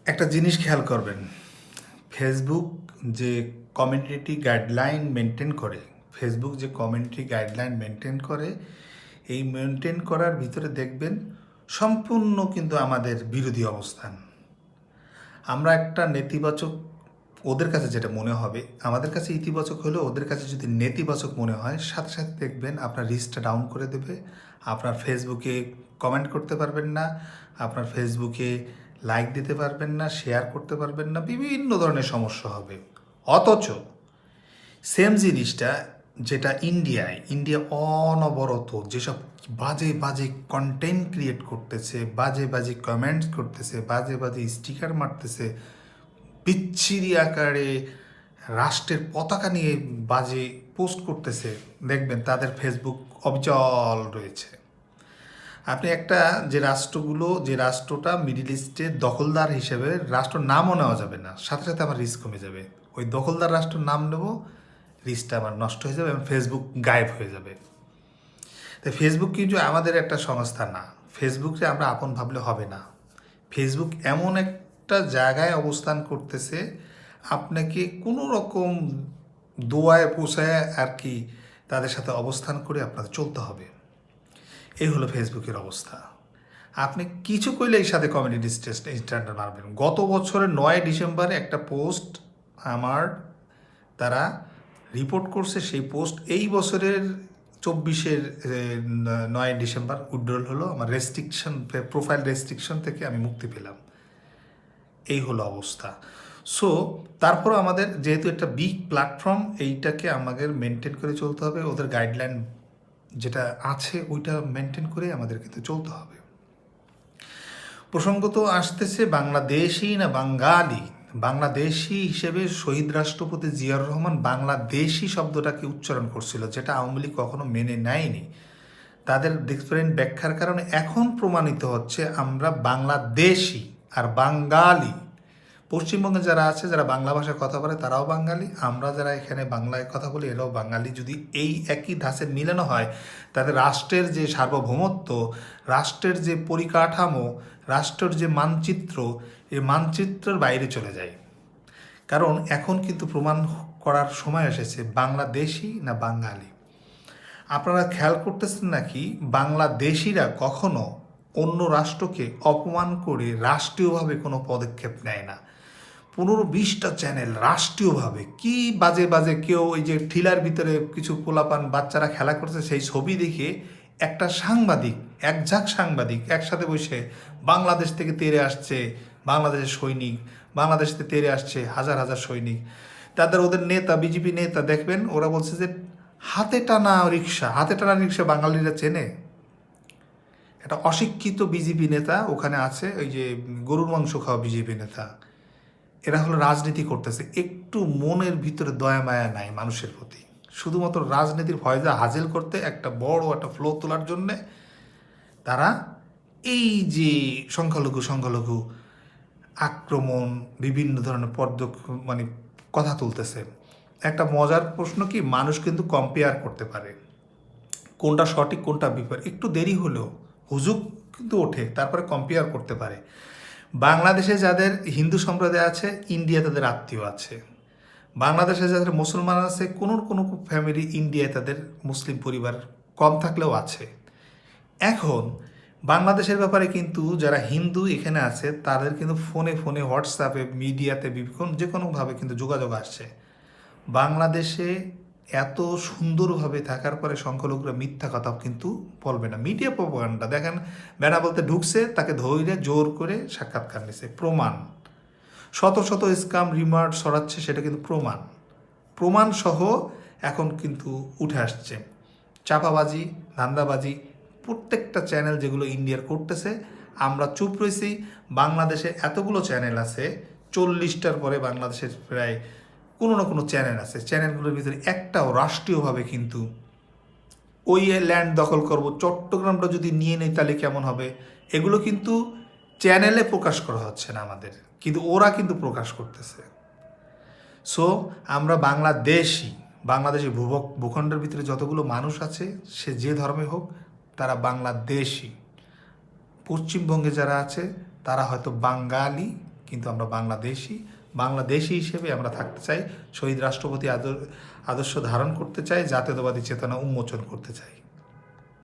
একটা জিনিস খেয়াল করবেন, ফেসবুক যে কমিউনিটি গাইডলাইন মেনটেন করে, এই মেনটেন করার ভিতরে দেখবেন সম্পূর্ণ কিন্তু আমাদের বিরোধী অবস্থান। আমরা একটা নেতিবাচক, ওদের কাছে যেটা মনে হবে আমাদের কাছে ইতিবাচক হলেও ওদের কাছে যদি নেতিবাচক মনে হয়, সাথে সাথে দেখবেন আপনার রিচটা ডাউন করে দেবে। আপনার ফেসবুকে কমেন্ট করতে পারবেন না, আপনার ফেসবুকে লাইক দিতে পারবেন না, শেয়ার করতে পারবেন না, বিভিন্ন ধরনের সমস্যা হবে। অথচ সেম জিনিসটা যেটা ইন্ডিয়া অনবরত যেসব বাজে বাজে কন্টেন্ট ক্রিয়েট করতেছে, বাজে বাজে কমেন্টস করতেছে, বাজে বাজে স্টিকার মারতেছে, বিচ্ছিরি আকারে রাষ্ট্রের পতাকা নিয়ে বাজে পোস্ট করতেছে, দেখবেন তাদের ফেসবুক অবিচল রয়েছে। আপনি একটা যে রাষ্ট্রটা মিডিল ইস্টের দখলদার হিসেবে রাষ্ট্র নামও নেওয়া যাবে না, সাথে সাথে আমার রিস্ক কমে যাবে। ওই দখলদার রাষ্ট্রের নাম নেব, রিস্কটা আমার নষ্ট হয়ে যাবে এবং ফেসবুক গায়েব হয়ে যাবে। তো ফেসবুক কিন্তু আমাদের একটা সংস্থা না, ফেসবুককে আমরা আপন ভাবলে হবে না। ফেসবুক এমন একটা জায়গায় অবস্থান করতেছে, আপনাকে কোনো রকম দোয়ায় পোষায় আর কি তাদের সাথে অবস্থান করে আপনাদের চলতে হবে। এই হলো ফেসবুকের অবস্থা। আপনি কিছু করলে এর সাথে কমিউনিটি স্ট্যান্ডার্ড মারবেন। গত বছরের 9 ডিসেম্বরে একটা পোস্ট আমার তারা রিপোর্ট করছে, সেই পোস্ট এই বছরের 24-এর 9 ডিসেম্বর উইথড্রল হলো। আমার প্রোফাইল রেস্ট্রিকশন থেকে আমি মুক্তি পেলাম। এই হলো অবস্থা। সো তারপর আমাদের যেহেতু একটা বিগ প্ল্যাটফর্ম, এইটাকে আমাদের মেনটেন করে চলতে হবে। ওদের গাইডলাইন যেটা আছে ওইটা মেনটেন করে আমাদের কিন্তু চলতে হবে। প্রসঙ্গত আসতেছে বাংলাদেশি না বাঙালি। বাংলাদেশি হিসেবে শহীদ রাষ্ট্রপতি জিয়াউর রহমান বাংলাদেশি শব্দটাকে উচ্চারণ করছিল, যেটা আওয়ামী লীগ কখনো মেনে নেয়নি। তাদের ডিফারেন্ট ব্যাখ্যার কারণে এখন প্রমাণিত হচ্ছে আমরা বাংলাদেশি আর বাঙালি। পশ্চিমবঙ্গে যারা আছে, যারা বাংলা ভাষায় কথা বলে, তারাও বাঙালি। আমরা যারা এখানে বাংলায় কথা বলি, এরাও বাঙালি। যদি এই একই ধাঁচের মিলানো হয়, তাদের রাষ্ট্রের যে সার্বভৌমত্ব, রাষ্ট্রের যে পরিকাঠামো, রাষ্ট্রের যে মানচিত্র, এই মানচিত্রের বাইরে চলে যায়। কারণ এখন কিন্তু প্রমাণ করার সময় এসেছে বাংলাদেশি না বাঙালি। আপনারা খেয়াল করতেছেন নাকি, বাংলাদেশিরা কখনো অন্য রাষ্ট্রকে অপমান করে রাষ্ট্রীয়ভাবে কোনো পদক্ষেপ নেয় না। 15-20টা চ্যানেল রাষ্ট্রীয়ভাবে কি বাজে বাজে, কেউ ওই যে ঠিলার ভিতরে কিছু পোলাপান বাচ্চারা খেলা করছে, সেই ছবি দেখে একটা সাংবাদিক, একঝাঁক সাংবাদিক একসাথে বসে বাংলাদেশ থেকে তেড়ে আসছে বাংলাদেশের সৈনিক, বাংলাদেশ থেকে তেড়ে আসছে হাজার হাজার সৈনিক। ওদের নেতা, বিজেপি নেতা দেখবেন, ওরা বলছে যে হাতে টানা রিক্সা বাঙালিরা চেনে। একটা অশিক্ষিত বিজেপি নেতা ওখানে আছে, ওই যে গরুর মাংস খাওয়া বিজেপি নেতা। এরা হলো রাজনীতি করতেছে, একটু মনের ভিতরে দয়া মায়া নাই মানুষের প্রতি, শুধুমাত্র রাজনীতির ফয়দা হাসিল করতে, একটা বড় একটা ফ্লো তোলার জন্যে তারা এই যে সংখ্যালঘু আক্রমণ, বিভিন্ন ধরনের মানে কথা তুলতেছে। একটা মজার প্রশ্ন কি, মানুষ কিন্তু কম্পেয়ার করতে পারে কোনটা সঠিক কোনটা বিপরীত, একটু দেরি হলেও হুজুগ কিন্তু ওঠে, তারপরে কম্পেয়ার করতে পারে। বাংলাদেশে যাদের হিন্দু সম্প্রদায় আছে, ইন্ডিয়া তাদের আত্মীয় আছে। বাংলাদেশে যাদের মুসলমান আছে, কোনো ফ্যামিলি ইন্ডিয়ায় তাদের মুসলিম পরিবার কম থাকলেও আছে। এখন বাংলাদেশের ব্যাপারে কিন্তু যারা হিন্দু এখানে আছে, তাদের কিন্তু ফোনে হোয়াটসঅ্যাপে, মিডিয়াতে, যে কোনোভাবে কিন্তু যোগাযোগ আসছে। বাংলাদেশে এত সুন্দরভাবে থাকার পরে সংখ্যালঘুরা মিথ্যা কথা কিন্তু বলবে না। মিডিয়া প্রোপাগান্ডা দেখেন, বেড়া বলতে ঢুকছে, তাকে ধৈর্য জোর করে সাক্ষাৎকার নিছে, প্রমাণ। শত শত স্কাম রিমার্ট সরাচ্ছে, সেটা কিন্তু প্রমাণ সহ এখন কিন্তু উঠে আসছে। চাপাবাজি, ধান্দাবাজি, প্রত্যেকটা চ্যানেল যেগুলো ইন্ডিয়ার করতেছে, আমরা চুপ রয়েছি। বাংলাদেশে এতগুলো চ্যানেল আছে, 40টার পরে বাংলাদেশের প্রায় কোনো না কোনো চ্যানেল আছে। চ্যানেলগুলোর ভিতরে একটাও রাষ্ট্রীয়ভাবে কিন্তু ওই ল্যান্ড দখল করব, চট্টগ্রামটা যদি নিয়ে নেই তাহলে কেমন হবে, এগুলো কিন্তু চ্যানেলে প্রকাশ করা হচ্ছে না আমাদের, কিন্তু ওরা কিন্তু প্রকাশ করতেছে। সো আমরা বাংলাদেশি ভূখণ্ডের ভিতরে যতগুলো মানুষ আছে, সে যে ধর্মে হোক, তারা বাংলাদেশি। পশ্চিমবঙ্গে যারা আছে তারা হয়তো বাঙালি, কিন্তু আমরা বাংলাদেশি হিসেবে আমরা থাকতে চাই, শহীদ রাষ্ট্রপতি আদর্শ ধারণ করতে চাই, জাতীয়তাবাদী চেতনা উন্মোচন করতে চাই।